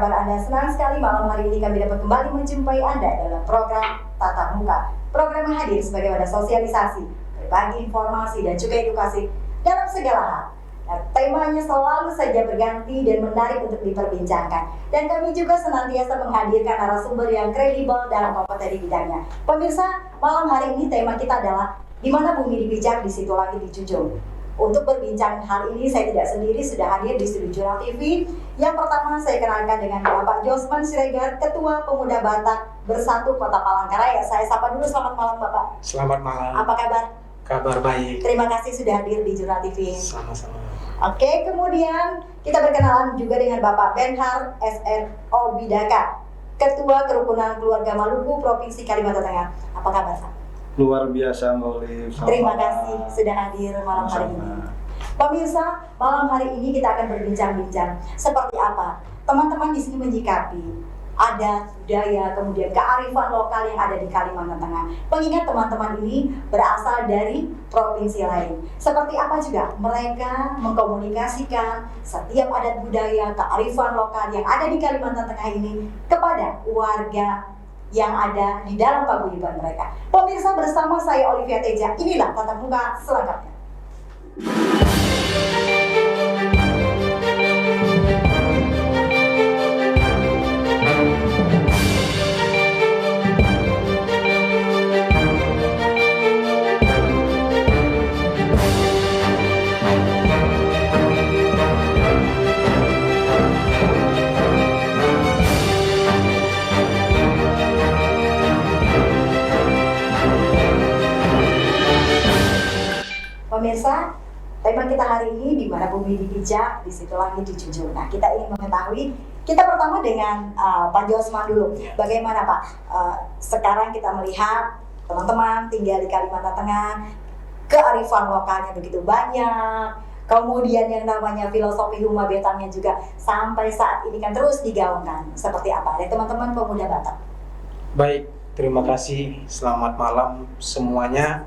kabar Anda? Senang sekali malam hari ini kami dapat kembali menjumpai Anda dalam program Tatap Muka. Program yang hadir sebagai wadah sosialisasi, berbagi informasi dan juga edukasi dalam segala hal. Nah, temanya selalu saja berganti dan menarik untuk diperbincangkan. Dan kami juga senantiasa menghadirkan narasumber yang kredibel dalam kompeten di bidangnya. Pemirsa, malam hari ini tema kita adalah di mana bumi dipijak, di situ langit dijunjung. Untuk berbincang hal ini saya tidak sendiri, sudah hadir di studio Jurnal TV. Yang pertama saya kenalkan dengan Bapak Josman Siregar, Ketua Pemuda Batak Bersatu Kota Palangkaraya. Saya sapa dulu, selamat malam Bapak. Selamat malam. Apa kabar? Kabar baik. Terima kasih sudah hadir di Jurnal TV. Sama-sama. Oke, kemudian kita berkenalan juga dengan Bapak Benhar SRO Bidaka, Ketua Kerukunan Keluarga Maluku Provinsi Kalimantan Tengah. Apa kabar Pak? Luar biasa Mbak. Terima kasih sudah hadir malam hari ini. Pemirsa, malam hari ini kita akan berbincang-bincang seperti apa teman-teman di sini menyikapi adat, budaya, kemudian kearifan lokal yang ada di Kalimantan Tengah. Mengingat teman-teman ini berasal dari provinsi lain. Seperti apa juga mereka mengkomunikasikan setiap adat budaya, kearifan lokal yang ada di Kalimantan Tengah ini kepada warga yang ada di dalam paguyuban mereka. Pemirsa, bersama saya Olivia Teja, inilah Tatap Muka selengkapnya. Pemirsa, tema kita hari ini di mana bumi dipijak, di situ langit dijunjung. Nah, kita ingin mengetahui, kita pertama dengan Pak Josman dulu. Bagaimana Pak? Sekarang kita melihat teman-teman tinggal di Kalimantan Tengah, kearifan lokalnya begitu banyak. Kemudian yang namanya filosofi Huma Betangnya juga sampai saat ini kan terus digaungkan. Seperti apa? Ada teman-teman pemuda Batak. Baik, terima kasih. Selamat malam semuanya.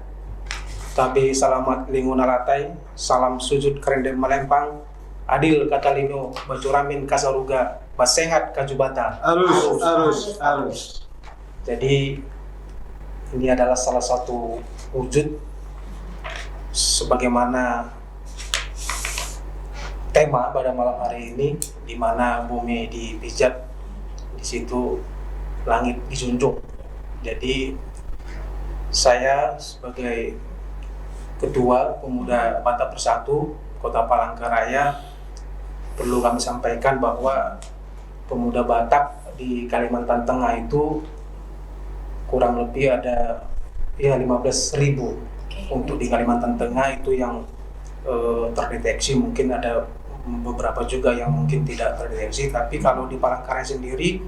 Tapi selamat lingun alatai, salam sujud kerendem melempang, adil kata lino, bacuramin kasaruga, basengat kajubata. Arus. Jadi ini adalah salah satu wujud sebagaimana tema pada malam hari ini, di mana bumi dipijak, di situ langit dijunjung. Jadi saya sebagai Ketua Pemuda Batak Bersatu Kota Palangkaraya perlu kami sampaikan bahwa pemuda Batak di Kalimantan Tengah itu kurang lebih ada 15.000. Untuk di Kalimantan Tengah itu yang terdeteksi, mungkin ada beberapa juga yang mungkin tidak terdeteksi. Tapi kalau di Palangkaraya sendiri,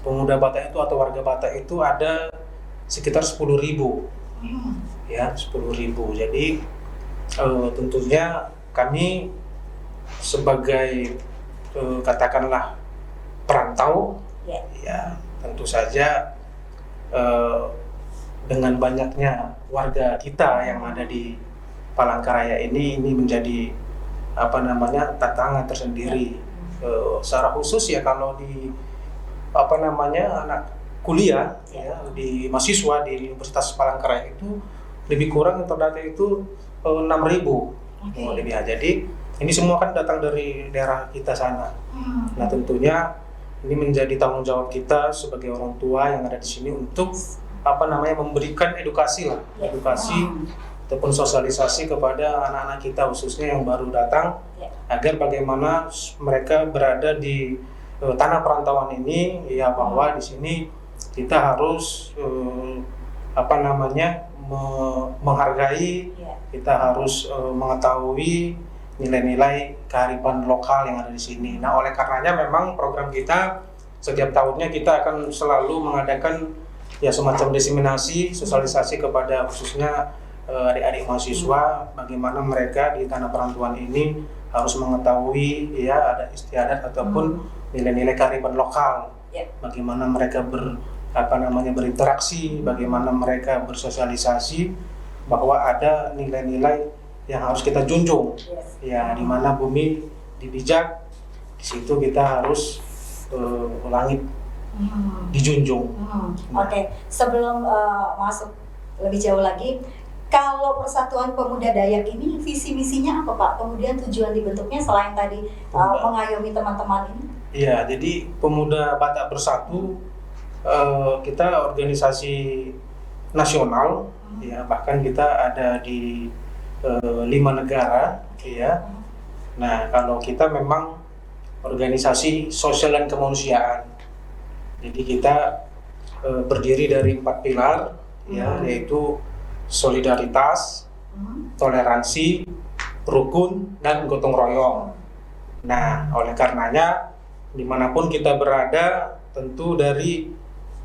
pemuda Batak itu atau warga Batak itu ada sekitar 10.000. Ya, 10.000. Jadi tentunya kami sebagai katakanlah perantau, ya tentu saja dengan banyaknya warga kita yang ada di Palangkaraya ini menjadi tantangan tersendiri. Secara khusus ya kalau di anak kuliah ya, di mahasiswa di Universitas Palangkaraya itu lebih kurang yang terdata itu 6.000. Lebih ya. Jadi ini semua kan datang dari daerah kita sana. Nah, tentunya ini menjadi tanggung jawab kita sebagai orang tua yang ada di sini untuk memberikan edukasi ataupun sosialisasi kepada anak-anak kita khususnya yang baru datang, agar bagaimana mereka berada di tanah perantauan ini, ya bahwa di sini kita harus menghargai, kita harus mengetahui nilai-nilai kearifan lokal yang ada di sini. Nah, oleh karenanya memang program kita setiap tahunnya kita akan selalu mengadakan ya semacam diseminasi, sosialisasi kepada khususnya adik-adik mahasiswa, bagaimana mereka di tanah perantauan ini harus mengetahui ya ada istiadat ataupun nilai-nilai kearifan lokal. Bagaimana mereka berinteraksi, bagaimana mereka bersosialisasi, bahwa ada nilai-nilai yang harus kita junjung. Ya, di mana bumi dipijak, di situ kita harus langit dijunjung. Oke, sebelum masuk lebih jauh lagi, kalau Persatuan Pemuda Dayak ini visi misinya apa Pak? Kemudian tujuan dibentuknya selain tadi mengayomi teman-teman ini? Iya, jadi Pemuda Batak Bersatu kita organisasi nasional, ya bahkan kita ada di 5 negara, ya. Nah, kalau kita memang organisasi sosial dan kemanusiaan. Jadi kita berdiri dari 4 pilar, ya, yaitu solidaritas, toleransi, rukun, dan gotong royong. Nah, oleh karenanya dimanapun kita berada, tentu dari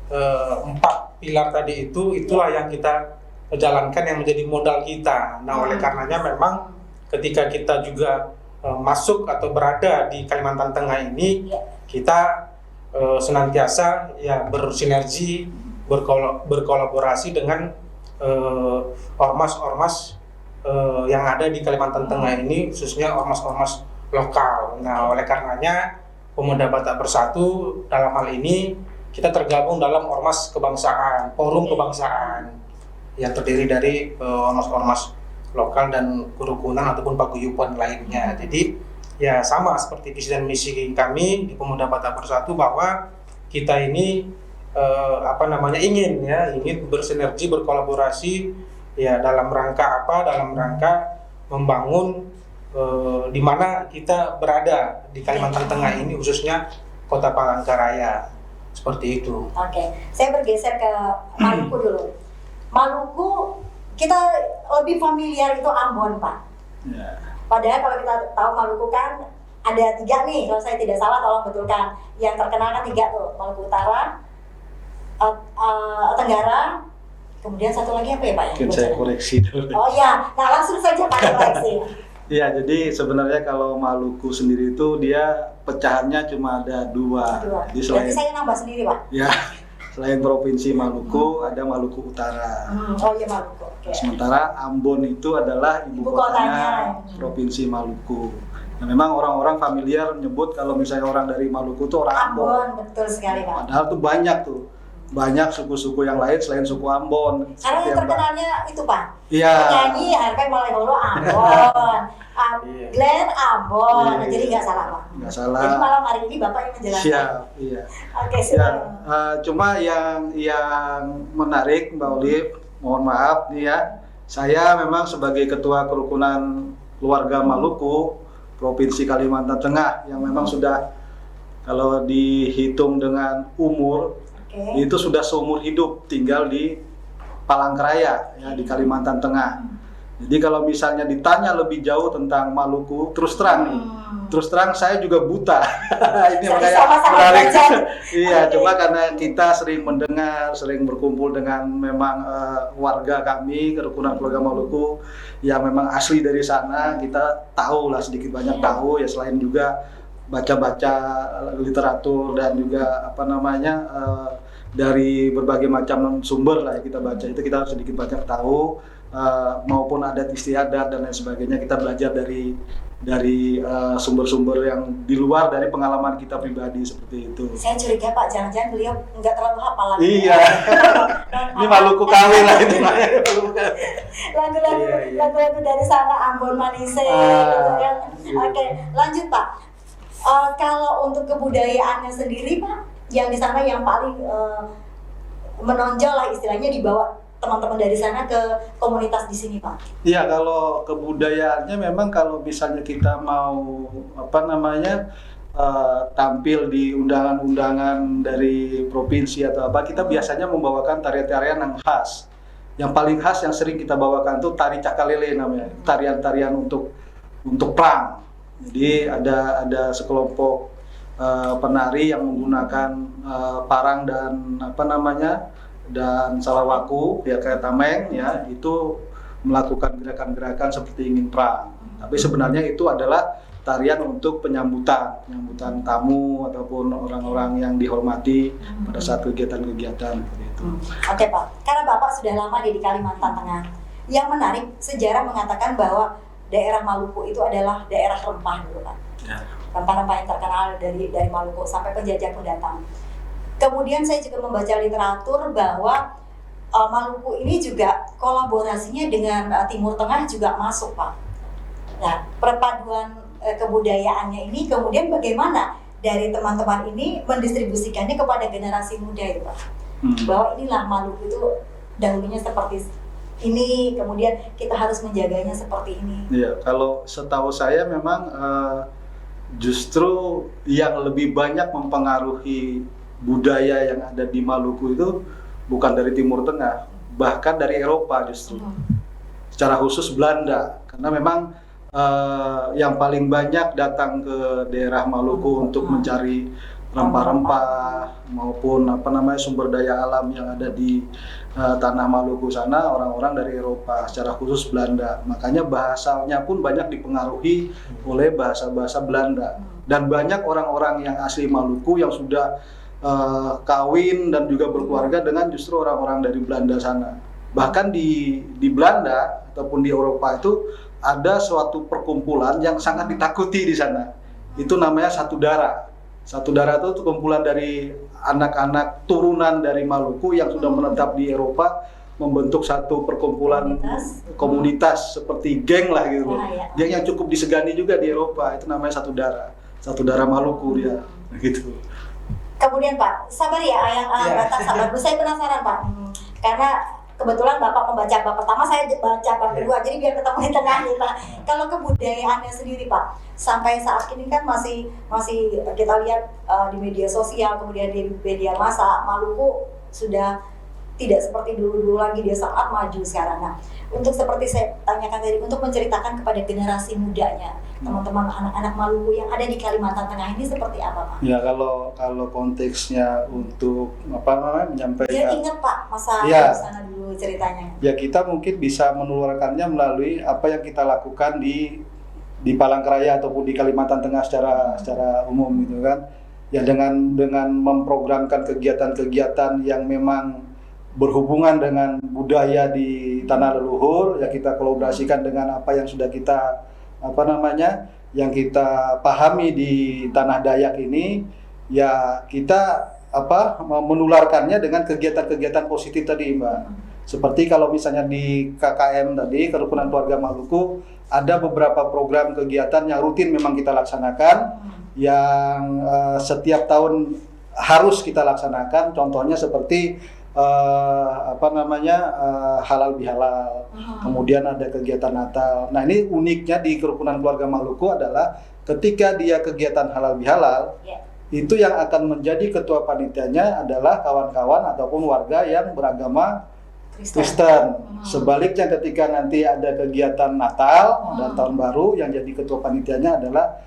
4 pilar tadi itulah yang kita jalankan yang menjadi modal kita. Nah, oleh karenanya memang ketika kita juga masuk atau berada di Kalimantan Tengah ini, kita senantiasa ya bersinergi, berkolaborasi dengan ormas-ormas yang ada di Kalimantan Tengah ini, khususnya ormas-ormas lokal. Nah, oleh karenanya Pemuda Batak Bersatu dalam hal ini kita tergabung dalam ormas kebangsaan, forum kebangsaan yang terdiri dari ormas-ormas lokal dan kerukunan ataupun paguyuban lainnya. Jadi ya sama seperti visi dan misi kami di Pemuda Batak Bersatu, bahwa kita ini ingin bersinergi, berkolaborasi ya dalam rangka apa? Dalam rangka membangun di mana kita berada di Kalimantan Tengah ini, khususnya Kota Palangkaraya. Seperti itu. Oke, saya bergeser ke Maluku dulu. Maluku kita lebih familiar itu Ambon, Pak. Ya. Padahal kalau kita tahu Maluku kan ada 3 nih, kalau saya tidak salah tolong betulkan. Yang terkenal kan 3 tuh, Maluku Utara, Tenggara, kemudian satu lagi apa ya Pak? Mungkin saya koreksi dulu. Oh iya, nah langsung saja Pak koreksi. Iya, jadi sebenarnya kalau Maluku sendiri itu dia pecahannya cuma ada 2. Jadi Berarti saya nambah sendiri Pak? Ya, selain Provinsi Maluku ada Maluku Utara. Oh iya Maluku. Okay. Sementara Ambon itu adalah ibu kotanya Provinsi Maluku. Nah, memang orang-orang familiar menyebut kalau misalnya orang dari Maluku itu orang Ambon. Ambon, betul sekali Pak. Padahal tuh banyak suku-suku yang lain selain suku Ambon. Karena yang terkenalnya itu Pak. Iya. Penyanyi Harvey Malaiholo Ambon, Glenn Ambon, Iya. Jadi nggak salah Pak. Nggak salah. Jadi malam hari ini Bapak yang menjelaskan. Siap, iya. Oke, Ya, silakan. cuma yang menarik Mbak Olive, mohon maaf nih ya, saya memang sebagai ketua kerukunan keluarga Maluku Provinsi Kalimantan Tengah yang memang sudah kalau dihitung dengan umur itu sudah seumur hidup tinggal di Palangkaraya ya, di Kalimantan Tengah. Jadi kalau misalnya ditanya lebih jauh tentang Maluku, terus terang saya juga buta. Ini makanya menarik. Iya, cuma karena kita sering mendengar, sering berkumpul dengan memang warga kami, kerukunan keluarga Maluku yang memang asli dari sana, kita tahu lah sedikit banyak tahu ya, selain juga baca-baca literatur dan juga dari berbagai macam sumber lah ya kita baca, itu kita sedikit banyak tahu. Maupun adat istiadat dan lain sebagainya, kita belajar dari sumber-sumber yang di luar dari pengalaman kita pribadi seperti itu. Saya curiga Pak, jangan-jangan beliau nggak terlalu hafal lagi. Iya. Ini Maluku KW lah itu. Lagu-lagu dari sana Ambon Manise gitu kan. Oke, lanjut Pak. Kalau untuk kebudayaannya sendiri Pak, yang di sana yang paling menonjol lah istilahnya dibawa teman-teman dari sana ke komunitas di sini Pak? Iya, kalau kebudayaannya memang kalau misalnya kita mau tampil di undangan-undangan dari provinsi atau apa, kita biasanya membawakan tarian-tarian yang khas. Yang paling khas yang sering kita bawakan tuh tari cakalele namanya, tarian-tarian untuk perang. Jadi ada sekelompok penari yang menggunakan parang dan dan salawaku ya, kayak tameng ya, itu melakukan gerakan-gerakan seperti ingin perang. Tapi sebenarnya itu adalah tarian untuk penyambutan tamu ataupun orang-orang yang dihormati pada saat kegiatan-kegiatan seperti itu. Oke Pak, karena Bapak sudah lama di Kalimantan Tengah. Yang menarik, sejarah mengatakan bahwa daerah Maluku itu adalah daerah rempah dulu Pak. Ya. rempah-rempah yang terkenal dari Maluku sampai penjajah pun datang. Kemudian saya juga membaca literatur bahwa Maluku ini juga kolaborasinya dengan Timur Tengah juga masuk, Pak. Nah, perpaduan kebudayaannya ini kemudian bagaimana dari teman-teman ini mendistribusikannya kepada generasi muda itu, Pak? Bahwa inilah Maluku itu dahulunya seperti ini, kemudian kita harus menjaganya seperti ini. Iya, kalau setahu saya memang justru yang lebih banyak mempengaruhi budaya yang ada di Maluku itu bukan dari Timur Tengah, bahkan dari Eropa justru. Secara khusus Belanda, karena memang yang paling banyak datang ke daerah Maluku untuk mencari rempah-rempah maupun sumber daya alam yang ada di tanah Maluku sana, orang-orang dari Eropa, secara khusus Belanda. Makanya bahasanya pun banyak dipengaruhi oleh bahasa-bahasa Belanda. Dan banyak orang-orang yang asli Maluku yang sudah kawin dan juga berkeluarga dengan justru orang-orang dari Belanda sana. Bahkan di Belanda ataupun di Eropa itu ada suatu perkumpulan yang sangat ditakuti di sana. Itu namanya Satu Dara. Satu Dara itu kumpulan dari anak-anak turunan dari Maluku yang sudah menetap di Eropa, membentuk satu perkumpulan komunitas seperti geng lah gitu. Geng yang cukup disegani juga di Eropa, itu namanya Satu Dara. Satu Dara Maluku dia, gitu. Kemudian Pak, sabar ya Batak, sabar. Saya penasaran Pak, karena kebetulan Bapak membaca bab pertama, saya baca bab kedua, jadi biar ketemu di tengah nih Pak. Kalau kebudayaannya sendiri Pak, sampai saat ini kan masih kita lihat di media sosial, kemudian di media massa, Maluku sudah tidak seperti dulu lagi, dia sangat maju sekarang. Nah, untuk seperti saya tanyakan tadi, untuk menceritakan kepada generasi mudanya, teman-teman anak-anak Maluku yang ada di Kalimantan Tengah ini seperti apa Pak? Ya kalau konteksnya untuk menyampaikan. Dia ingat Pak masa di sana dulu ceritanya. Ya kita mungkin bisa menularkannya melalui apa yang kita lakukan di Palangkaraya ataupun di Kalimantan Tengah secara umum gitu kan. Ya dengan memprogramkan kegiatan-kegiatan yang memang berhubungan dengan budaya di tanah leluhur, ya kita kolaborasikan dengan apa yang sudah kita yang kita pahami di tanah Dayak ini, ya kita menularkannya dengan kegiatan-kegiatan positif tadi Mbak. Seperti kalau misalnya di KKM tadi, Kerukunan Keluarga Maluku, ada beberapa program kegiatan yang rutin memang kita laksanakan, yang setiap tahun harus kita laksanakan. Contohnya seperti halal bihalal, kemudian ada kegiatan Natal. Nah ini uniknya di Kerukunan Keluarga Maluku adalah ketika dia kegiatan halal bihalal, itu yang akan menjadi ketua panitianya adalah kawan-kawan ataupun warga yang beragama Kristen. Sebaliknya ketika nanti ada kegiatan Natal dan Tahun Baru, yang jadi ketua panitianya adalah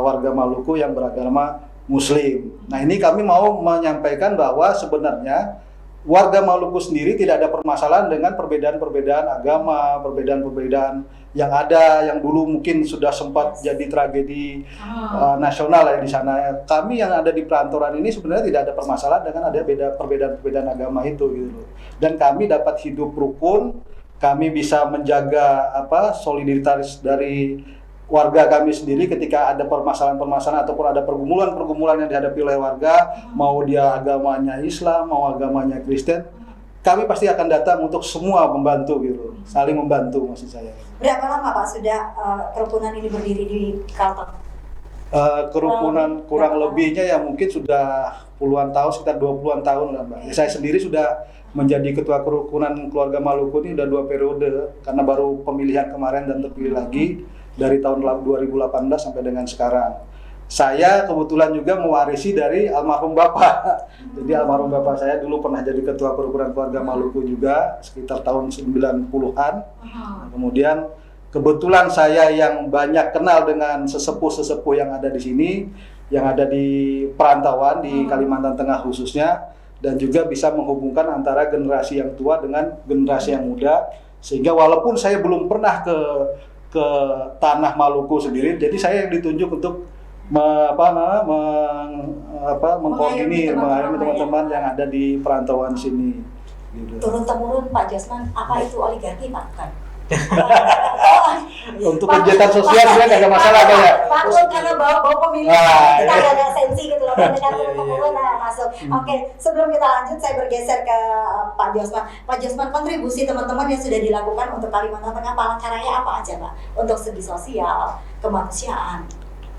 warga Maluku yang beragama Muslim. Nah ini kami mau menyampaikan bahwa sebenarnya warga Maluku sendiri tidak ada permasalahan dengan perbedaan-perbedaan agama, perbedaan-perbedaan yang ada, yang dulu mungkin sudah sempat jadi tragedi nasional ya di sana. Kami yang ada di perantauan ini sebenarnya tidak ada permasalahan dengan ada perbedaan-perbedaan agama itu gitu. Dan kami dapat hidup rukun, kami bisa menjaga solidaritas dari warga kami sendiri ketika ada permasalahan-permasalahan ataupun ada pergumulan-pergumulan yang dihadapi oleh warga, mau dia agamanya Islam, mau agamanya Kristen, kami pasti akan datang untuk semua membantu gitu, saling membantu maksud saya. Berapa lama Pak sudah kerukunan ini berdiri di Kalteng? Kerukunan kurang lebihnya ya mungkin sudah puluhan tahun, sekitar 20-an tahun lah Mbak. Saya sendiri sudah menjadi ketua Kerukunan Keluarga Maluku ini udah 2 periode, karena baru pemilihan kemarin dan terpilih lagi dari tahun 2018 sampai dengan sekarang. Saya kebetulan juga mewarisi dari almarhum Bapak. Jadi almarhum Bapak saya dulu pernah jadi ketua Kerukunan Keluarga Maluku juga sekitar tahun 90-an. Nah, kemudian kebetulan saya yang banyak kenal dengan sesepuh-sesepuh yang ada di sini, yang ada di perantauan di Kalimantan Tengah khususnya, dan juga bisa menghubungkan antara generasi yang tua dengan generasi yang muda, sehingga walaupun saya belum pernah ke tanah Maluku sendiri, jadi saya yang ditunjuk untuk mengkoordinir, mengayomi teman-teman yang ada di perantauan sini. Gitu. Turun-temurun Pak Jasman, apa itu oligarki Pak? Kan? Untuk kegiatan sosial dia nggak ada masalah kayak. Maklum karena bawa pemilu kita agak sensi gitu loh, mendengar pemilu masuk. Oke, sebelum kita lanjut saya bergeser ke Pak Josman. Pak Josman, kontribusi teman-teman yang sudah dilakukan untuk Kalimantan Tengah Palangkaraya apa aja Pak? Untuk segi sosial, kemanusiaan.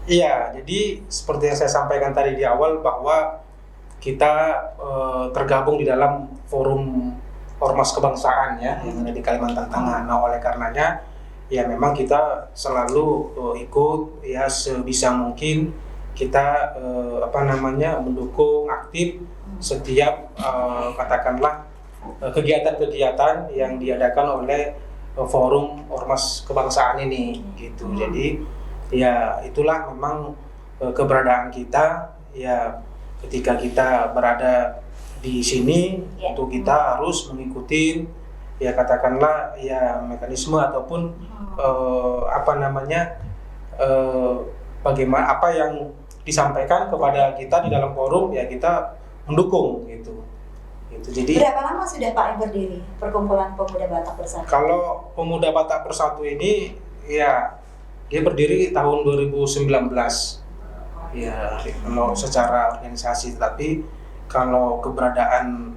Iya, jadi seperti yang saya sampaikan tadi di awal bahwa kita tergabung di dalam forum ormas kebangsaan ya yang ada di Kalimantan Tengah. Nah, oleh karenanya ya memang kita selalu ikut ya sebisa mungkin kita mendukung aktif setiap katakanlah kegiatan-kegiatan yang diadakan oleh forum ormas kebangsaan ini gitu. Jadi ya itulah memang keberadaan kita ya ketika kita berada di sini untuk kita harus mengikuti ya katakanlah ya mekanisme ataupun bagaimana apa yang disampaikan kepada kita di dalam forum ya kita mendukung gitu. Jadi berapa lama sudah Pak yang berdiri Perkumpulan Pemuda Batak Bersatu? Kalau Pemuda Batak Bersatu ini ya dia berdiri tahun 2019 ya kalau secara organisasi, tapi kalau keberadaan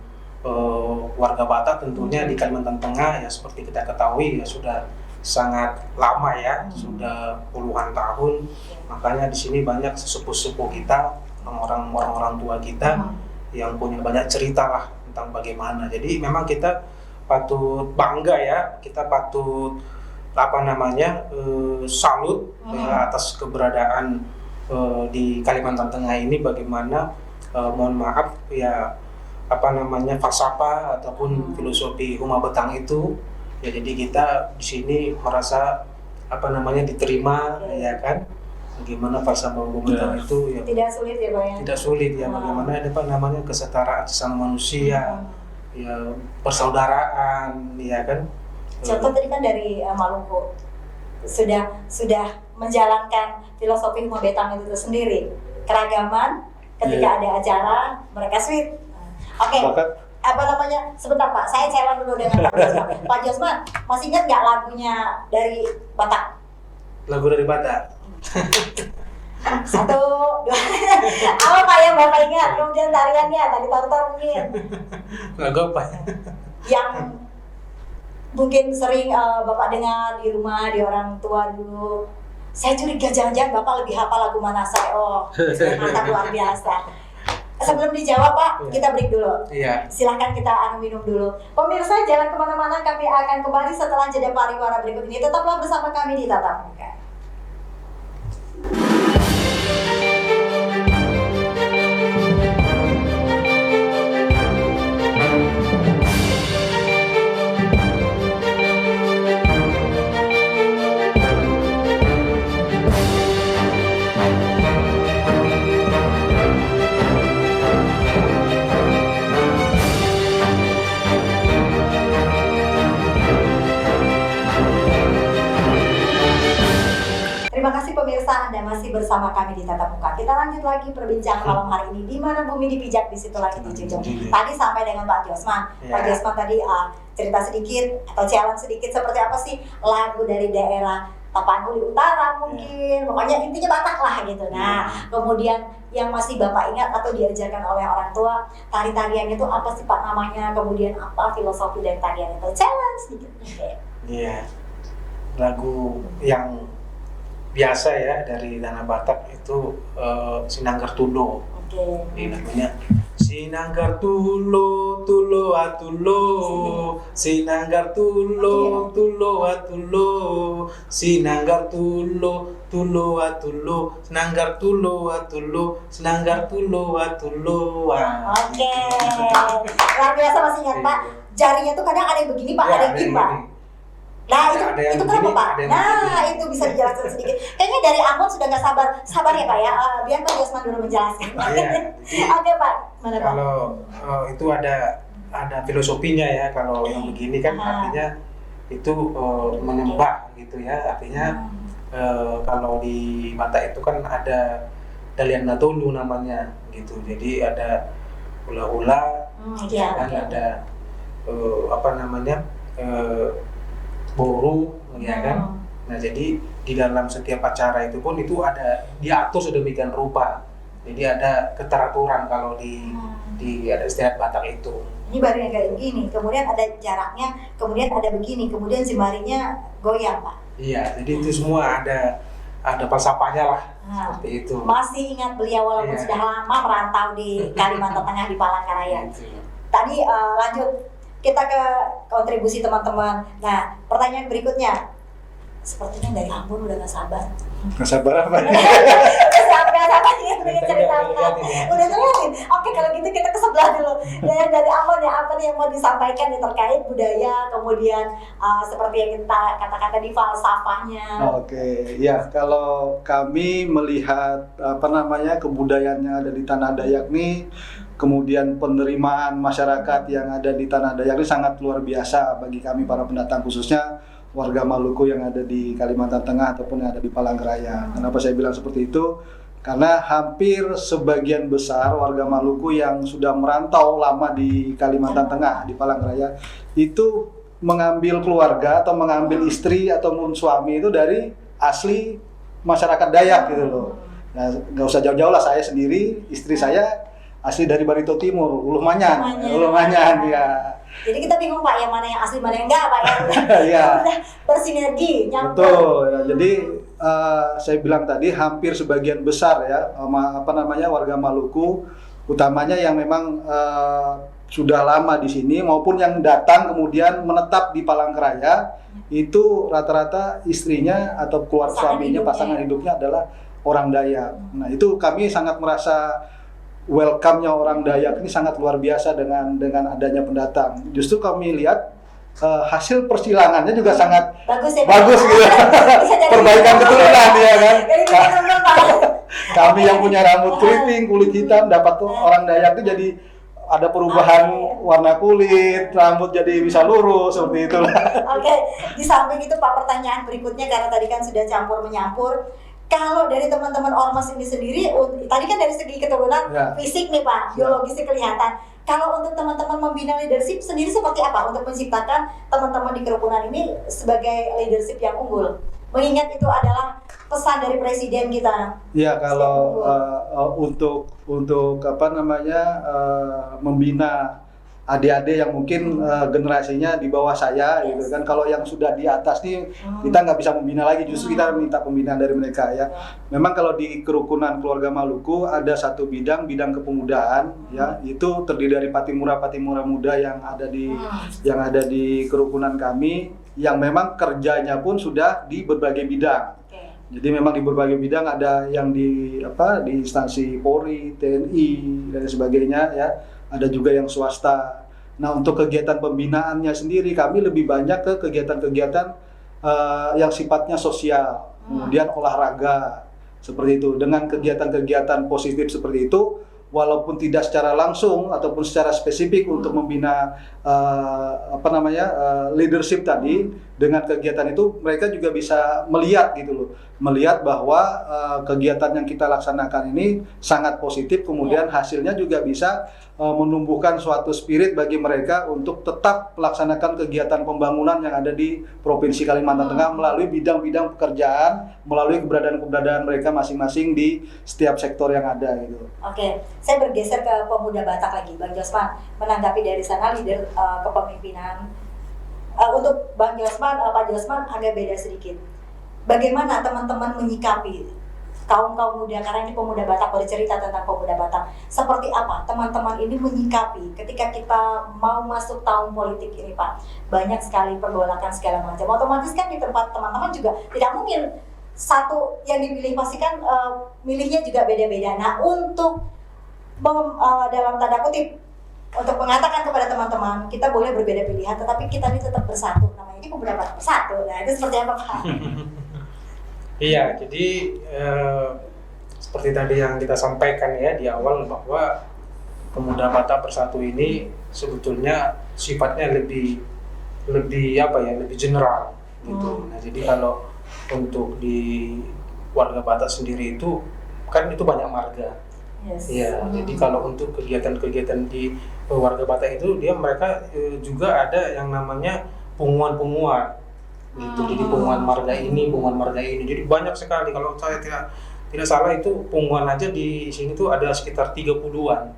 warga Batak tentunya di Kalimantan Tengah ya seperti kita ketahui ya sudah sangat lama ya, sudah puluhan tahun. Makanya di sini banyak sesepuh-sepuh kita, orang-orang tua kita yang punya banyak cerita lah tentang bagaimana. Jadi memang kita patut bangga ya, kita patut salut ya, atas keberadaan di Kalimantan Tengah ini bagaimana mohon maaf ya falsafah ataupun filosofi Huma Betang itu ya, jadi kita di sini merasa diterima ya kan, bagaimana falsafah Huma Betang itu ya tidak sulit ya Pak ya? Tidak sulit ya, bagaimana kesetaraan sesama manusia ya, persaudaraan ya kan. Contoh tadi kan dari Maluku sudah menjalankan filosofi Huma Betang itu sendiri, keragaman ketika ada acara mereka sweet. Oke. Sebentar Pak, saya challenge dulu dengan Pak Josman. Pak Josman, masih ingat nggak lagunya dari Batak? Lagu dari Batak? 1, 2, apa Pak yang Bapak ingat? Kemudian tariannya, tadi taruh mungkin. Lagu apa? Yang mungkin sering Bapak dengar di rumah, di orang tua dulu. Saya curiga jangan-jangan Bapak lebih hafal lagu Manasai. Mantap, luar biasa. Sebelum dijawab Pak, kita break dulu. Silahkan kita minum dulu. Pemirsa, jangan kemana-mana, kami akan kembali setelah jeda pariwara berikut ini. Tetaplah bersama kami di Tatap Muka. Terima kasih pemirsa, Anda masih bersama kami di Tatap Muka. Kita lanjut lagi perbincangan malam hari ini. Di mana bumi dipijak, di situ langit dijunjung. Tadi sampai dengan Pak Josman. Pak Josman tadi cerita sedikit atau challenge sedikit seperti apa sih lagu dari daerah Tapanuli Utara mungkin. Pokoknya intinya Batak lah gitu. Nah, kemudian yang masih Bapak ingat atau diajarkan oleh orang tua, tari-tariannya itu apa sih Pak namanya? Kemudian apa filosofi dari tarian itu? Challenge sedikit. Iya. Lagu yang biasa ya dari Dana Batak itu Sinanggar Tulo. Ini namanya Sinanggar Tulo, Tulo atulo, Sinanggar Tulo, Tulo atulo, Sinanggar Tulo, Tulo atulo, Sinanggar Tulo atulo, Sinanggar Tulo atulo. Oke, luar biasa, masih ingat Pak. Jarinya tuh kadang ada yang begini Pak, ada yang gini Pak. Nah itu kenapa Pak? Nah itu bisa dijelaskan sedikit. Kayaknya dari Ambon sudah nggak sabar ya Pak ya. Biar Pak Josman dulu menjelaskan. Oke Pak, mana Pak? Kalau itu ada filosofinya ya. Kalau yang begini kan artinya itu menyembah gitu ya. Artinya kalau di Batak itu kan ada Dalian Natulu namanya gitu. Jadi ada hula-hula, kan ada Boru, ya kan. Nah, jadi di dalam setiap acara itu pun itu ada diatur sedemikian rupa. Jadi ada keteraturan kalau di ada istiadat Batak itu. Ini baru yang kayak gini, kemudian ada jaraknya, kemudian ada begini, kemudian jemarinya goyang, Pak. Iya, jadi itu semua ada falsafahnya lah, seperti itu. Masih ingat beliau walaupun Iya. sudah lama merantau di Kalimantan Tengah di Palangkaraya. Gitu. Tadi lanjut kita ke kontribusi teman-teman. Nah, pertanyaan berikutnya, sepertinya dari Ambon udah gak sabar. Nggak sabar apa nih? Gak sabar nih pengen ceritakan. Udah terlihatin. Oke, kalau gitu kita ke sebelah dulu. Dari Ambon ya, apa nih yang mau disampaikan nih terkait budaya, kemudian seperti yang kita katakan tadi falsafahnya. Oke, ya kalau kami melihat kebudayaan yang ada di Tanah Dayak nih, kemudian penerimaan masyarakat yang ada di Tanah Dayak ini sangat luar biasa bagi kami para pendatang, khususnya warga Maluku yang ada di Kalimantan Tengah ataupun yang ada di Palangkaraya. Kenapa saya bilang seperti itu? Karena hampir sebagian besar warga Maluku yang sudah merantau lama di Kalimantan Tengah, di Palangkaraya, itu mengambil keluarga atau mengambil istri ataupun suami itu dari asli masyarakat Dayak gitu loh. Nah, nggak usah jauh-jauh lah, saya sendiri, istri saya asli dari Barito Timur, Uluh Manyan ya. Jadi kita bingung Pak, yang mana yang asli, mana yang enggak Pak ya. Iya. Udah bersinergi, nyambung. Betul. Ya, jadi saya bilang tadi hampir sebagian besar ya warga Maluku, utamanya yang memang sudah lama di sini maupun yang datang kemudian menetap di Palangkaraya, itu rata-rata istrinya atau pasangan hidupnya adalah orang Dayak. Nah, itu kami sangat merasa welcome-nya orang Dayak ini sangat luar biasa dengan adanya pendatang. Justru kami lihat hasil persilangannya juga sangat bagus gitu. Perbaikan keturunan ya kan. Kami yang punya rambut keriting, kulit hitam, dapat orang Dayak itu jadi ada perubahan warna kulit, rambut jadi bisa lurus seperti itulah. Oke, di samping itu Pak, pertanyaan berikutnya karena tadi kan sudah campur menyampur. Kalau dari teman-teman ormas ini sendiri, tadi kan dari segi keturunan fisik nih Pak, biologisnya kelihatan. Kalau untuk teman-teman membina leadership sendiri seperti apa untuk menciptakan teman-teman di kerukunan ini sebagai leadership yang unggul? Mengingat itu adalah pesan dari presiden kita. Ya, kalau untuk membina adik-adik yang mungkin generasinya di bawah saya gitu kan. Kalau yang sudah di atas nih kita nggak bisa membina lagi, justru kita minta pembinaan dari mereka ya. Memang kalau di kerukunan keluarga Maluku ada satu bidang kepemudaan ya, itu terdiri dari patimura muda yang ada di kerukunan kami, yang memang kerjanya pun sudah di berbagai bidang. Jadi memang di berbagai bidang, ada yang di instansi Polri, TNI dan sebagainya ya. Ada juga yang swasta. Nah, untuk kegiatan pembinaannya sendiri kami lebih banyak ke kegiatan-kegiatan yang sifatnya sosial, kemudian olahraga seperti itu. Dengan kegiatan-kegiatan positif seperti itu, walaupun tidak secara langsung ataupun secara spesifik untuk membina leadership tadi, dengan kegiatan itu mereka juga bisa melihat gitu loh, melihat bahwa kegiatan yang kita laksanakan ini sangat positif, kemudian hasilnya juga bisa menumbuhkan suatu spirit bagi mereka untuk tetap melaksanakan kegiatan pembangunan yang ada di Provinsi Kalimantan Tengah melalui bidang-bidang pekerjaan, melalui keberadaan mereka masing-masing di setiap sektor yang ada gitu. Oke, saya bergeser ke pemuda Batak lagi, Bang Josman, menanggapi dari sana leader kepemimpinan. Untuk Bang Josman, Pak Josman agak beda sedikit. Bagaimana teman-teman menyikapi kaum muda, karena ini pemuda Batak, bercerita tentang pemuda Batak. Seperti apa teman-teman ini menyikapi ketika kita mau masuk tahun politik ini Pak? Banyak sekali pergolakan segala macam. Otomatis kan di tempat teman-teman juga tidak mungkin satu yang dipilih, pasti kan milihnya juga beda-beda. Nah, untuk dalam tanda kutip untuk mengatakan kepada teman-teman, kita boleh berbeda pilihan, tetapi kita ini tetap bersatu. Namanya ini pemuda Batak bersatu. Nah, itu seperti apa Pak? Iya, jadi seperti tadi yang kita sampaikan ya di awal, bahwa pemuda Batak Bersatu ini sebetulnya sifatnya lebih general gitu. Nah, jadi kalau untuk di warga Batak sendiri itu kan itu banyak marga. Iya, jadi kalau untuk kegiatan-kegiatan di warga Batak itu mereka juga ada yang namanya punguan-punguan. gitu. Jadi punguan marga ini, jadi banyak sekali. Kalau saya tidak salah itu punguan aja di sini tuh ada sekitar 30-an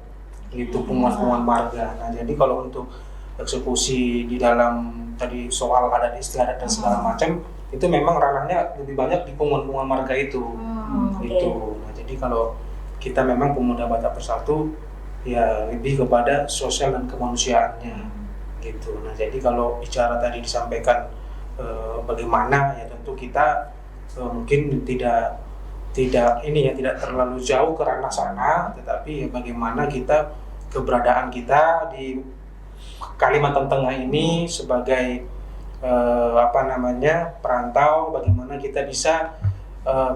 gitu punguan marga. Nah jadi kalau untuk eksekusi di dalam tadi soal adat istiadat dan segala macam itu memang ranahnya lebih banyak di punguan marga itu gitu. Nah jadi kalau kita memang Pemuda Batak Bersatu ya lebih kepada sosial dan kemanusiaannya gitu. Nah jadi kalau bicara tadi disampaikan bagaimana ya tentu kita mungkin tidak terlalu jauh ke ranah sana, tetapi ya bagaimana kita keberadaan kita di Kalimantan Tengah ini sebagai perantau, bagaimana kita bisa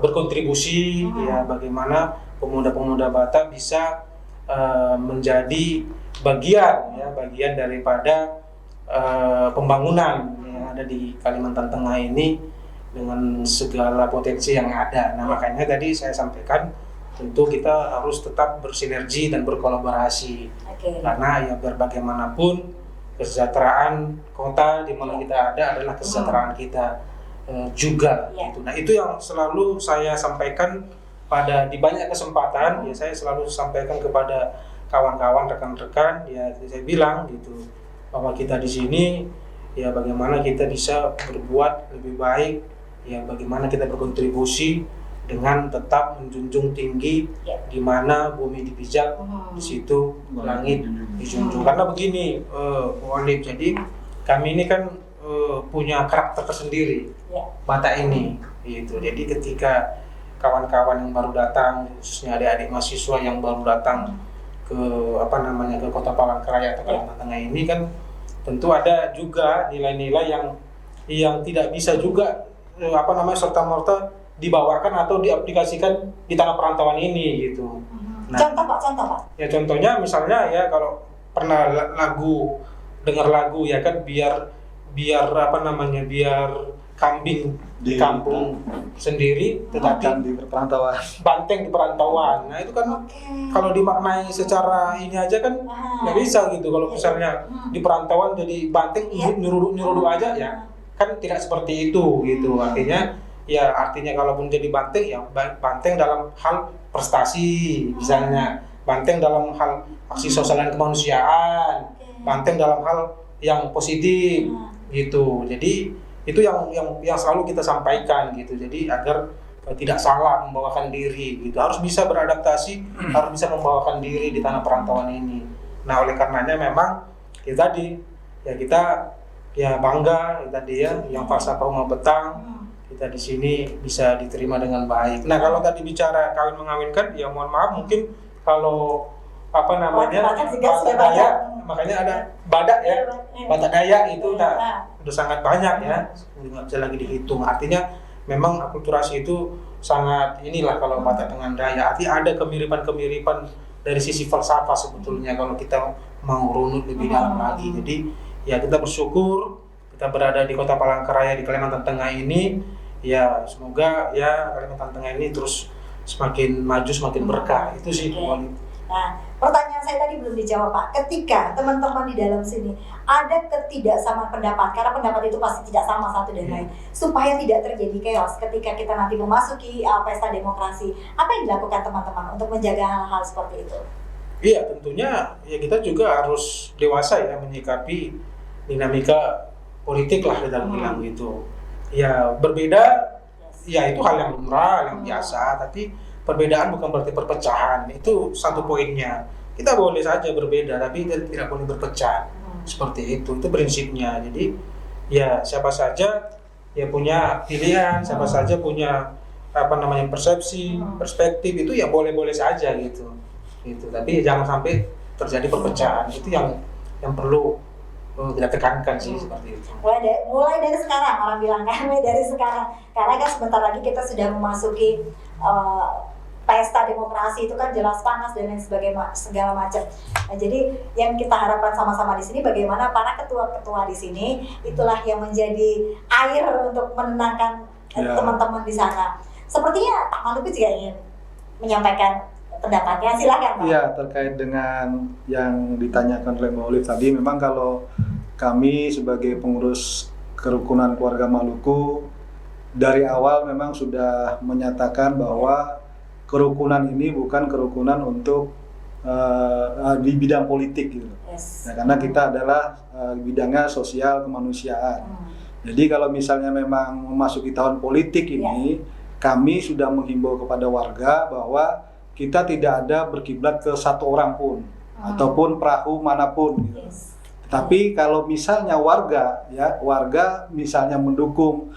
berkontribusi ya, bagaimana pemuda-pemuda Batak bisa menjadi bagian daripada pembangunan yang ada di Kalimantan Tengah ini dengan segala potensi yang ada. Nah makanya tadi saya sampaikan tentu kita harus tetap bersinergi dan berkolaborasi karena ya biar bagaimanapun kesejahteraan kota di mana kita ada adalah kesejahteraan kita juga gitu. Nah itu yang selalu saya sampaikan di banyak kesempatan ya, saya selalu sampaikan kepada kawan-kawan, rekan-rekan ya, saya bilang gitu bahwa kita di sini ya bagaimana kita bisa berbuat lebih baik ya, bagaimana kita berkontribusi dengan tetap menjunjung tinggi di mana bumi dipijak di situ langit dijunjung. Karena begini Bu Olive, jadi kami ini kan punya karakter tersendiri Batak ini gitu. Jadi ketika kawan-kawan yang baru datang, khususnya adik-adik mahasiswa yang baru datang ke ke Kota Palangkaraya atau Kalimantan Tengah ini kan tentu ada juga nilai-nilai yang tidak bisa juga serta-merta dibawakan atau diaplikasikan di tanah perantauan ini gitu. Nah, contoh Pak. Ya contohnya misalnya ya kalau pernah dengar lagu ya kan biar kambing di kampung sendiri tetapi di perantauan. banteng di perantauan. Nah itu kan kalau dimaknai secara ini aja kan nggak bisa gitu. Kalau misalnya di perantauan jadi banteng nyuruh aja ya kan tidak seperti itu gitu. Artinya kalaupun jadi banteng ya banteng dalam hal prestasi misalnya, banteng dalam hal aksi sosial dan kemanusiaan, banteng dalam hal yang positif gitu. Jadi itu yang selalu kita sampaikan gitu. Jadi agar tidak salah membawakan diri gitu. Harus bisa beradaptasi, harus bisa membawakan diri di tanah perantauan ini. Nah, oleh karenanya memang kita bangga yang falsafah Uma Betang kita di sini bisa diterima dengan baik. Nah, kalau tadi bicara kawin mengawinkan ya mohon maaf mungkin kalau Batak Dayak, makanya ada Badak ya, Batak Dayak itu udah sangat banyak ya, nggak bisa lagi dihitung. Artinya memang akulturasi itu sangat kalau Batak dengan Dayak, artinya ada kemiripan dari sisi falsafah sebetulnya kalau kita mau runut lebih dalam lagi. Jadi ya kita bersyukur kita berada di Kota Palangkaraya di Kalimantan Tengah ini, ya semoga ya Kalimantan Tengah ini terus semakin maju, semakin berkah. Itu sih Bu Olive. Nah, pertanyaan saya tadi belum dijawab Pak. Ketika teman-teman di dalam sini ada ketidaksamaan pendapat, karena pendapat itu pasti tidak sama satu dan lain, supaya tidak terjadi chaos ketika kita nanti memasuki pesta demokrasi, apa yang dilakukan teman-teman untuk menjaga hal-hal seperti itu? Iya, tentunya ya kita juga harus dewasa ya menyikapi dinamika politik lah kita bilang gitu. Ya berbeda, ya itu hal yang lumrah, yang biasa, tapi perbedaan bukan berarti perpecahan. Itu satu poinnya. Kita boleh saja berbeda, tapi tidak boleh berpecah. Seperti itu prinsipnya. Jadi ya siapa saja ya punya pilihan, siapa saja punya persepsi, perspektif, itu ya boleh-boleh saja gitu. Tapi jangan sampai terjadi perpecahan. Itu yang perlu kita tekankan sih seperti itu. Mulai dari sekarang, orang bilang kan, mulai dari sekarang. Karena kan sebentar lagi kita sudah memasuki pesta demokrasi, itu kan jelas panas dan lain segala macam. Nah, jadi yang kita harapkan sama-sama di sini bagaimana para ketua-ketua di sini itulah yang menjadi air untuk menenangkan teman-teman di sana. Sepertinya Pak Maluku juga ingin menyampaikan pendapatnya, silakan Pak. Iya, terkait dengan yang ditanyakan oleh Mbak Olive tadi, memang kalau kami sebagai pengurus kerukunan keluarga Maluku dari awal memang sudah menyatakan bahwa kerukunan ini bukan kerukunan untuk di bidang politik gitu. Yes. Nah, karena kita adalah bidangnya sosial kemanusiaan. Jadi kalau misalnya memang memasuki tahun politik ini, kami sudah menghimbau kepada warga bahwa kita tidak ada berkiblat ke satu orang pun ataupun perahu manapun gitu. Yes. Tapi kalau misalnya warga misalnya mendukung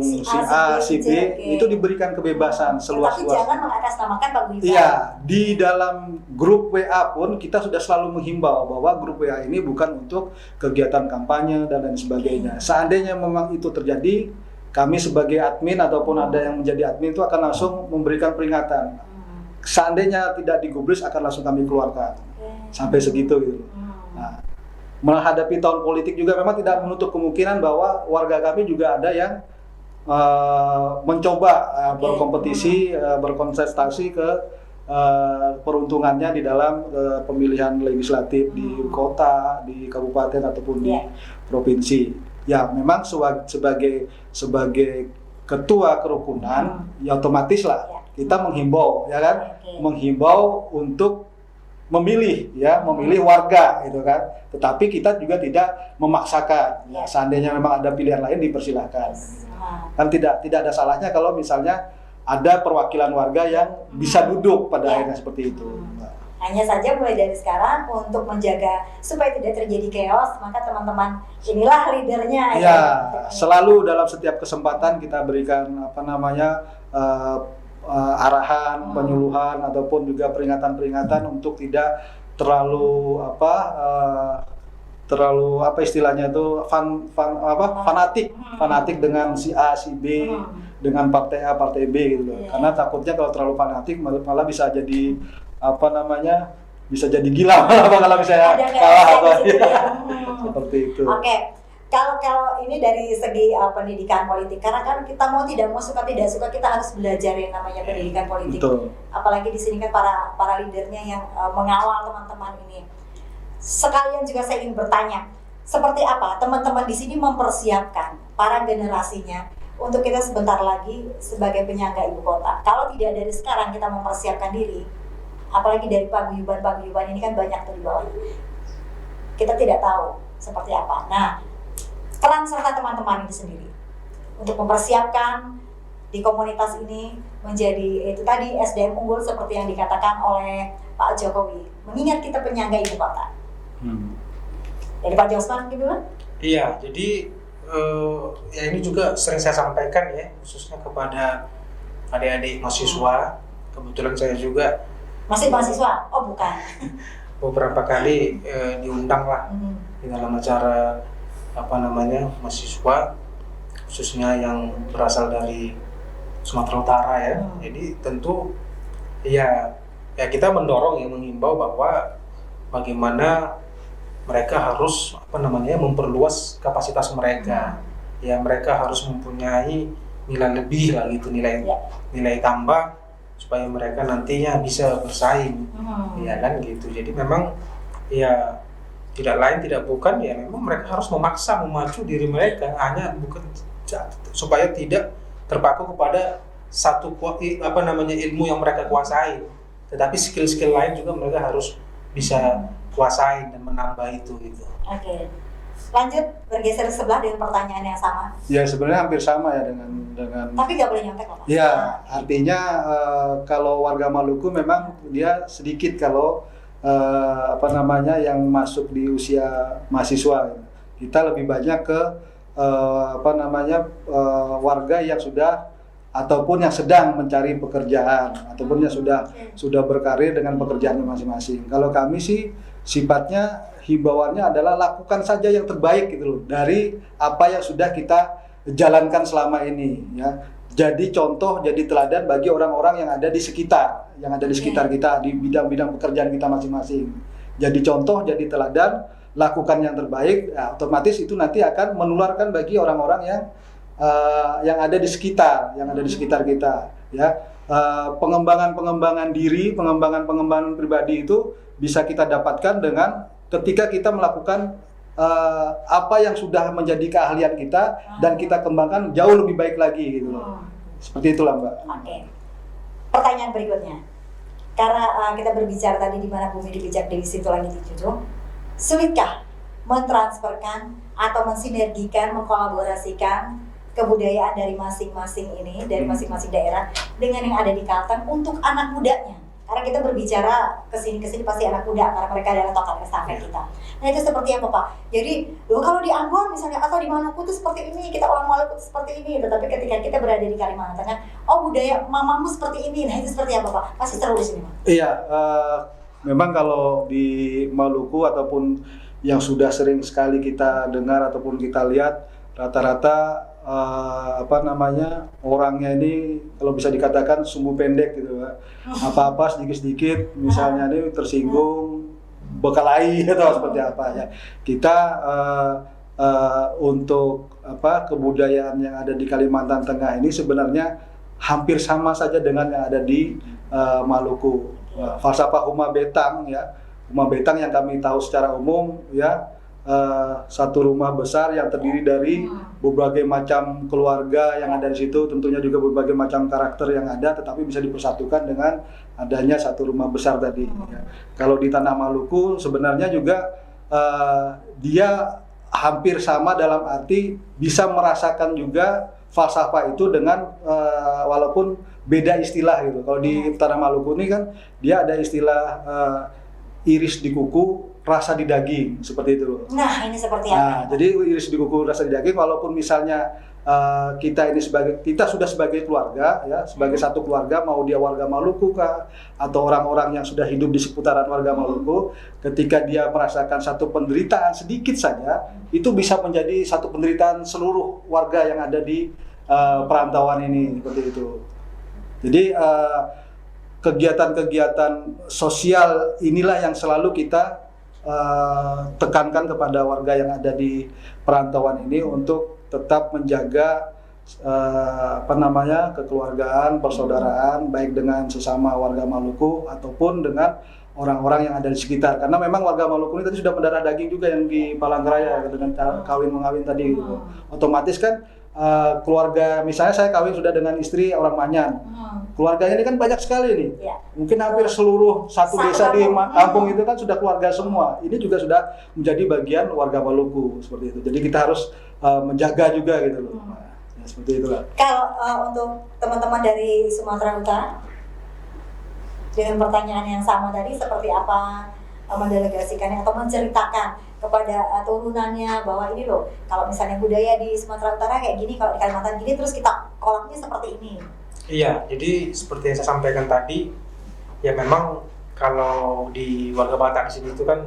si A, si B, itu diberikan kebebasan Tapi seluas-luasnya. jangan mengatasnamakan paguyuban. Iya, di dalam grup WA pun kita sudah selalu menghimbau bahwa grup WA ini bukan untuk kegiatan kampanye dan lain sebagainya. Seandainya memang itu terjadi, kami sebagai admin ataupun ada yang menjadi admin itu akan langsung memberikan peringatan. Seandainya tidak digubris akan langsung kami keluarkan. Sampai segitu gitu. Nah, menghadapi tahun politik juga memang tidak menutup kemungkinan bahwa warga kami juga ada yang mencoba berkompetisi, berkontestasi ke peruntungannya di dalam pemilihan legislatif di kota, di kabupaten ataupun di provinsi. Ya, memang sebagai ketua kerukunan, ya otomatis lah kita menghimbau, ya kan, menghimbau untuk memilih warga gitu kan, tetapi kita juga tidak memaksakan. Seandainya memang ada pilihan lain dipersilahkan. Kan tidak ada salahnya kalau misalnya ada perwakilan warga yang bisa duduk pada akhirnya seperti itu. Hanya saja mulai dari sekarang untuk menjaga supaya tidak terjadi chaos, maka teman-teman inilah leadernya. Ya, selalu dalam setiap kesempatan kita berikan arahan, penyuluhan ataupun juga peringatan-peringatan untuk tidak terlalu istilahnya itu fanatik dengan si A, si B, dengan partai A, partai B gitu loh. Karena takutnya kalau terlalu fanatik malah bisa jadi bisa jadi gila kalau misalnya kalah atau seperti itu. Oke. Kalau ini dari segi pendidikan politik, karena kan kita mau tidak mau suka tidak suka kita harus belajar yang namanya pendidikan politik. Betul. Apalagi di sini kan para leadernya yang mengawal teman-teman ini. Sekalian juga saya ingin bertanya, seperti apa teman-teman di sini mempersiapkan para generasinya untuk kita sebentar lagi sebagai penyangga ibu kota. Kalau tidak dari sekarang kita mempersiapkan diri, apalagi dari paguyuban ini kan banyak tuh di bawah. Kita tidak tahu seperti apa. Nah, peran serta teman-teman ini sendiri untuk mempersiapkan di komunitas ini menjadi itu tadi SDM unggul seperti yang dikatakan oleh Pak Jokowi, mengingat kita penyangga ibu kota. Jadi Pak Josman gitu kan? Iya, jadi ya ini juga sering saya sampaikan ya, khususnya kepada adik-adik mahasiswa. Kebetulan saya juga masih mahasiswa? Oh bukan. Beberapa kali diundang lah di dalam acara mahasiswa, khususnya yang berasal dari Sumatera Utara ya. Jadi tentu ya kita mendorong menghimbau bahwa bagaimana mereka harus memperluas kapasitas mereka. Ya, mereka harus mempunyai nilai lebih lah gitu, nilai tambah supaya mereka nantinya bisa bersaing. Ya kan gitu. Jadi memang ya tidak lain tidak bukan ya memang mereka harus memaksa memacu diri mereka hanya bukan supaya tidak terpaku kepada satu ilmu yang mereka kuasai, tetapi skill-skill lain juga mereka harus bisa kuasai dan menambah itu gitu. Oke. Lanjut bergeser sebelah dengan pertanyaan yang sama. Ya sebenarnya hampir sama ya dengan. Tapi nggak boleh nyontek loh Mas. Ya artinya kalau warga Maluku memang dia sedikit kalau yang masuk di usia mahasiswa. Kita lebih banyak ke warga yang sudah ataupun yang sedang mencari pekerjaan ataupun yang sudah berkarir dengan pekerjaannya masing-masing. Kalau kami sih sifatnya himbauannya adalah lakukan saja yang terbaik gitu loh dari apa yang sudah kita jalankan selama ini ya. Jadi contoh, jadi teladan bagi orang-orang yang ada di sekitar, kita di bidang-bidang pekerjaan kita masing-masing. Jadi contoh, jadi teladan, lakukan yang terbaik, ya, otomatis itu nanti akan menularkan bagi orang-orang yang ada di sekitar, kita. Ya, pengembangan diri, pengembangan pribadi itu bisa kita dapatkan dengan ketika kita melakukan apa yang sudah menjadi keahlian kita dan kita kembangkan jauh lebih baik lagi gitu loh. Seperti itulah Mbak. Oke. Pertanyaan berikutnya. Karena kita berbicara tadi di mana bumi dipijak Dewi situ langit dijunjung, sulitkah mentransferkan atau mensinergikan, mengkolaborasikan kebudayaan dari masing-masing ini, dari masing-masing daerah dengan yang ada di Kalteng untuk anak mudanya? Karena kita berbicara kesini pasti anak muda, karena mereka adalah tokoh estafet kita. Nah itu seperti apa Pak? Jadi kalau di Ambon misalnya atau di Maluku itu seperti ini, kita orang Maluku itu seperti ini. Tetapi ketika kita berada di Kalimantan Tengah, oh budaya mamamu seperti ini. Nah itu seperti apa Pak? Pasti seru di sini Pak. Iya, memang kalau di Maluku ataupun yang sudah sering sekali kita dengar ataupun kita lihat, rata-rata orangnya ini kalau bisa dikatakan sumbu pendek gitu Pak. Apa-apa sedikit-sedikit misalnya ini tersinggung, bekalahi atau seperti apa ya. Kita untuk kebudayaan yang ada di Kalimantan Tengah ini sebenarnya hampir sama saja dengan yang ada di Maluku. Falsafah Huma Betang ya. Huma Betang yang kami tahu secara umum ya, satu rumah besar yang terdiri dari berbagai macam keluarga yang ada di situ, tentunya juga berbagai macam karakter yang ada, tetapi bisa dipersatukan dengan adanya satu rumah besar tadi. Ya. Kalau di tanah Maluku sebenarnya juga dia hampir sama dalam arti bisa merasakan juga falsafah itu dengan walaupun beda istilah gitu. Kalau di tanah Maluku ini kan dia ada istilah iris di kuku, rasa di daging, seperti itu. Nah, ini seperti apa? apa? Jadi iris di kuku, rasa di daging, walaupun misalnya kita sudah sebagai keluarga, ya, sebagai satu keluarga, mau dia warga Maluku kah, atau orang-orang yang sudah hidup di seputaran warga Maluku, ketika dia merasakan satu penderitaan sedikit saja, itu bisa menjadi satu penderitaan seluruh warga yang ada di perantauan ini, seperti itu. Jadi kegiatan-kegiatan sosial inilah yang selalu kita tekankan kepada warga yang ada di perantauan ini untuk tetap menjaga kekeluargaan, persaudaraan baik dengan sesama warga Maluku ataupun dengan orang-orang yang ada di sekitar. Karena memang warga Maluku ini tadi sudah mendarah daging juga yang di Palangkaraya dengan kawin mengawin tadi gitu. Otomatis kan keluarga, misalnya saya kawin sudah dengan istri orang Manyan. Keluarganya ini kan banyak sekali nih. Ya. Mungkin hampir seluruh satu desa di kampung itu kan sudah keluarga semua. Ini juga sudah menjadi bagian warga Maluku seperti itu. Jadi kita harus menjaga juga gitu loh. Ya, seperti itulah. Kalau untuk teman-teman dari Sumatera Utara dengan pertanyaan yang sama tadi, seperti apa mendelegasikannya atau menceritakan kepada turunannya bahwa ini loh, kalau misalnya budaya di Sumatera Utara kayak gini, kalau di Kalimantan gini, terus kita kolaknya seperti ini. Iya, jadi seperti yang saya sampaikan tadi, ya memang kalau di warga Batak di sini itu kan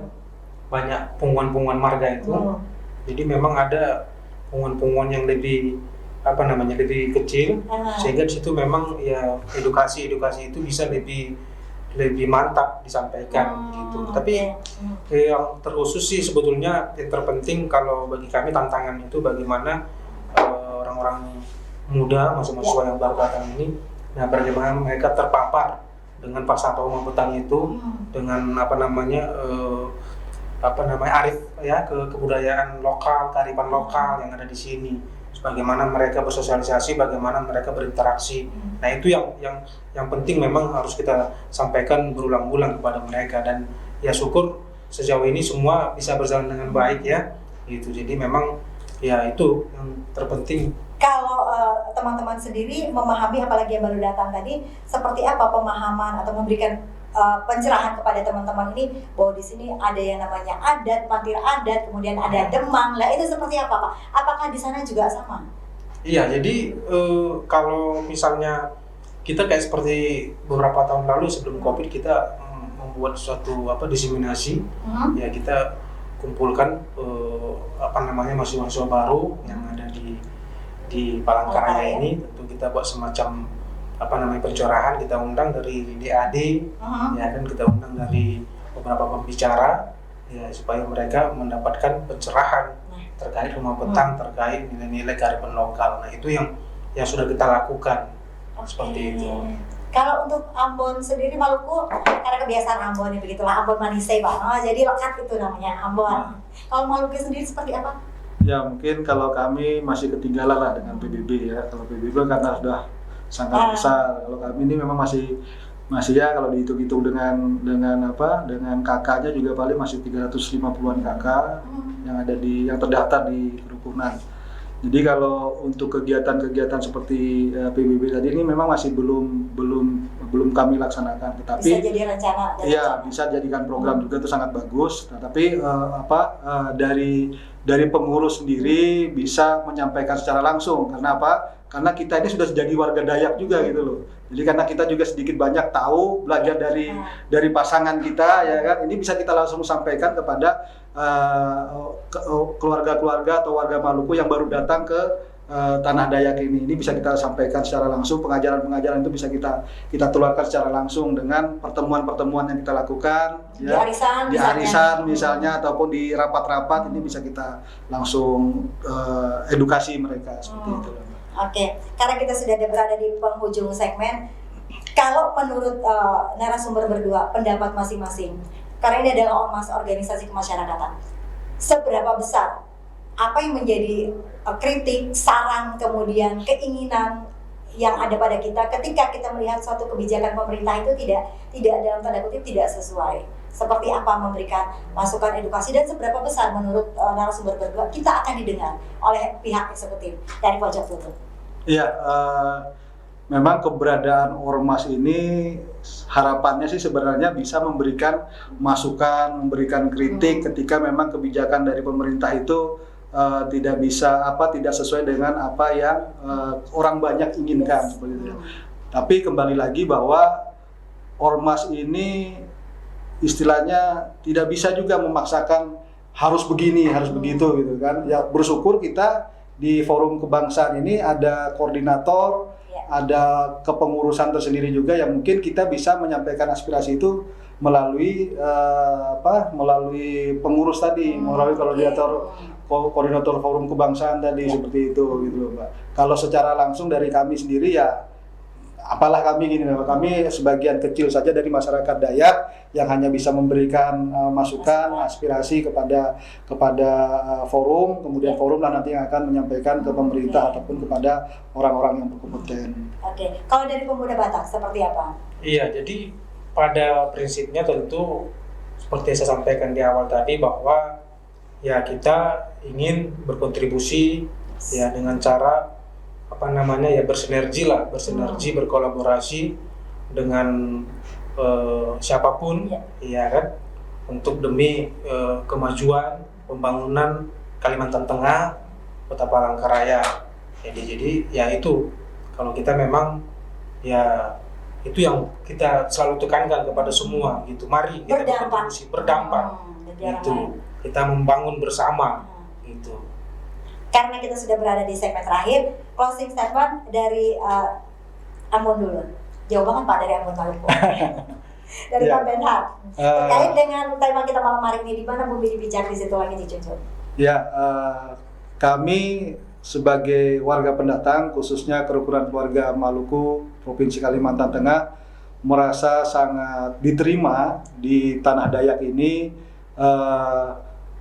banyak punguan-punguan marga itu. Jadi memang ada punguan-punguan yang lebih lebih kecil, sehingga di situ memang ya edukasi itu bisa lebih mantap disampaikan gitu. Tapi yang terkhusus sih sebetulnya yang terpenting kalau bagi kami tantangan itu bagaimana orang-orang muda, mahasiswa yang baru datang ini, nah bagaimana mereka terpapar dengan falsafah Huma Betang itu, dengan arif ya, kebudayaan lokal, kearifan lokal yang ada di sini. Bagaimana mereka bersosialisasi, bagaimana mereka berinteraksi. Nah itu yang penting memang harus kita sampaikan berulang-ulang kepada mereka, dan ya syukur sejauh ini semua bisa berjalan dengan baik ya. Gitu. Jadi memang ya itu yang terpenting. Kalau teman-teman sendiri memahami, apalagi yang baru datang tadi, seperti apa pemahaman atau memberikan pencerahan kepada teman-teman ini bahwa di sini ada yang namanya adat, mantir adat, kemudian ada demang. Lah itu seperti apa Pak? Apakah di sana juga sama? Iya, jadi kalau misalnya kita kayak seperti beberapa tahun lalu sebelum Covid, kita membuat suatu diseminasi, ya kita kumpulkan mahasiswa baru yang ada di Palangkaraya ini. Tentu kita buat semacam pencerahan, kita undang dari DAD, ya kan, kita undang dari beberapa pembicara, ya supaya mereka mendapatkan pencerahan terkait Huma Betang, terkait nilai-nilai kearifan lokal. Nah itu yang sudah kita lakukan seperti itu. Kalau untuk Ambon sendiri Maluku, karena kebiasaan Ambon ya begitulah, Ambon Manise Pak. Oh, jadi lekat itu namanya Ambon. Kalau Maluku sendiri seperti apa? Ya mungkin kalau kami masih ketinggalan lah dengan PBB ya. Kalau PBB karena sudah sangat besar. Kalau kami ini memang masih ya kalau dihitung-hitung dengan kakaknya juga paling masih 350-an kakak yang terdaftar di kerukunan. Jadi kalau untuk kegiatan-kegiatan seperti PBB tadi ini memang masih belum kami laksanakan. Tetapi Bisa jadi rencana. iya, bisa jadikan program juga itu sangat bagus. Tetapi dari pengurus sendiri bisa menyampaikan secara langsung. Karena apa? Karena kita ini sudah jadi warga Dayak juga gitu loh. Jadi karena kita juga sedikit banyak tahu, belajar dari pasangan kita ya kan. Ini bisa kita langsung sampaikan kepada keluarga-keluarga atau warga Maluku yang baru datang ke tanah Dayak ini. Ini bisa kita sampaikan secara langsung, pengajaran-pengajaran itu bisa kita tularkan secara langsung dengan pertemuan-pertemuan yang kita lakukan Di ya. arisan Di arisan misalnya ataupun di rapat-rapat ini bisa kita langsung edukasi mereka seperti itu. Oke, karena kita sudah berada di penghujung segmen, kalau menurut narasumber berdua pendapat masing-masing, karena ini adalah ormas organisasi kemasyarakatan, seberapa besar apa yang menjadi kritik, saran, kemudian keinginan yang ada pada kita ketika kita melihat suatu kebijakan pemerintah itu tidak dalam tanda kutip tidak sesuai. Seperti apa memberikan masukan edukasi dan seberapa besar menurut narasumber berdua kita akan didengar oleh pihak eksekutif dari pojok lutut. Iya, memang keberadaan ormas ini harapannya sih sebenarnya bisa memberikan masukan, memberikan kritik ketika memang kebijakan dari pemerintah itu tidak sesuai dengan apa yang orang banyak inginkan seperti itu. Tapi kembali lagi bahwa ormas ini istilahnya tidak bisa juga memaksakan harus begini, harus begitu gitu kan. Ya bersyukur kita di forum kebangsaan ini ada koordinator, ada kepengurusan tersendiri juga yang mungkin kita bisa menyampaikan aspirasi itu melalui pengurus tadi, melalui koordinator forum kebangsaan tadi seperti itu gitu loh, Mbak. Kalau secara langsung dari kami sendiri ya apalah kami gini, kami sebagian kecil saja dari masyarakat Dayak yang hanya bisa memberikan masukan, aspirasi kepada forum, kemudian forum lah nanti yang akan menyampaikan ke pemerintah ataupun kepada orang-orang yang berkompeten. Oke, kalau dari Pemuda Batak seperti apa? Iya, jadi pada prinsipnya tentu seperti saya sampaikan di awal tadi bahwa ya kita ingin berkontribusi ya dengan cara bersinergi, berkolaborasi dengan siapapun ya kan, untuk demi kemajuan pembangunan Kalimantan Tengah, Kota Palangkaraya. Jadi ya itu kalau kita memang ya itu yang kita selalu tekankan kepada semua gitu. Mari kita berkontribusi, berdampak gitu. Kita membangun bersama gitu. Karena kita sudah berada di segmen terakhir, closing statement dari Ambon dulu. Jauh banget Pak dari Ambon Maluku. Dari Pak Benhart. Terkait dengan tema kita malam hari ini, di mana bumi dipijak, di situ lagi dijunjung. Ya, kami sebagai warga pendatang, khususnya kerukunan keluarga Maluku, Provinsi Kalimantan Tengah, merasa sangat diterima di tanah Dayak ini.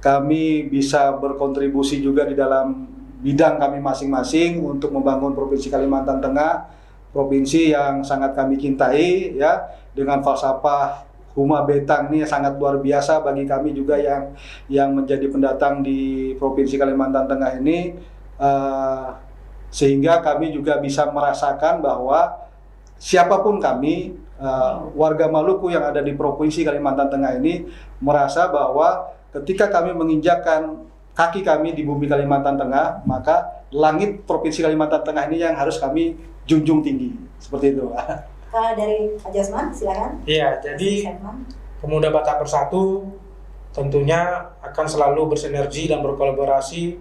Kami bisa berkontribusi juga di dalam bidang kami masing-masing untuk membangun Provinsi Kalimantan Tengah, provinsi yang sangat kami cintai ya, dengan falsafah Huma Betang ini sangat luar biasa bagi kami juga yang menjadi pendatang di Provinsi Kalimantan Tengah ini, sehingga kami juga bisa merasakan bahwa siapapun kami, warga Maluku yang ada di Provinsi Kalimantan Tengah ini merasa bahwa ketika kami menginjakkan kaki kami di bumi Kalimantan Tengah, maka langit Provinsi Kalimantan Tengah ini yang harus kami junjung tinggi. Seperti itu. Dari Pak Josman, silakan. Iya, jadi Pemuda Batak Bersatu tentunya akan selalu bersinergi dan berkolaborasi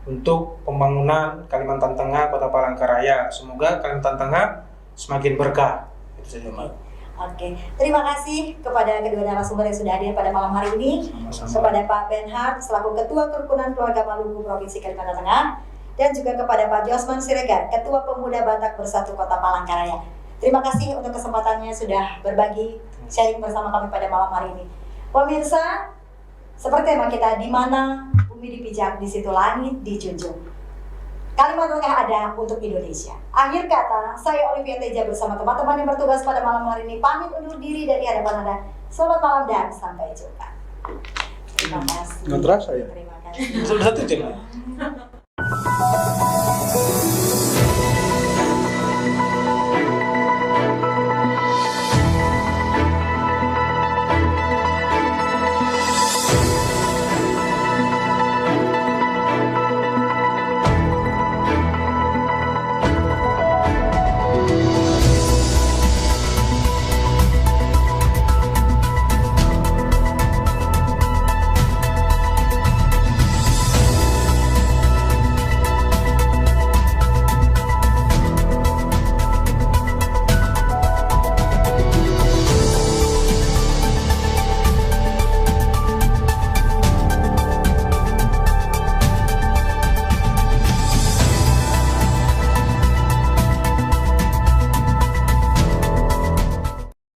untuk pembangunan Kalimantan Tengah, Kota Palangkaraya. Semoga Kalimantan Tengah semakin berkah. Itu saja, Mbak. Oke, terima kasih kepada kedua narasumber yang sudah hadir pada malam hari ini. Sama-sama. Kepada Pak Benhart selaku Ketua Kerukunan Keluarga Maluku Provinsi Kalimantan Tengah, dan juga kepada Pak Josman Siregar, Ketua Pemuda Batak Bersatu Kota Palangkaraya. Terima kasih untuk kesempatannya sudah berbagi sharing bersama kami pada malam hari ini. Pemirsa, seperti tema kita, di mana bumi dipijak, di situ langit dijunjung. Kalimat Tengah ada untuk Indonesia. Akhir kata, saya Olivia Teja bersama teman-teman yang bertugas pada malam hari ini pamit undur diri dari hadapan Anda. Selamat malam dan sampai jumpa. Terima kasih. Nggak terasa ya? Terima kasih. Sudah 7.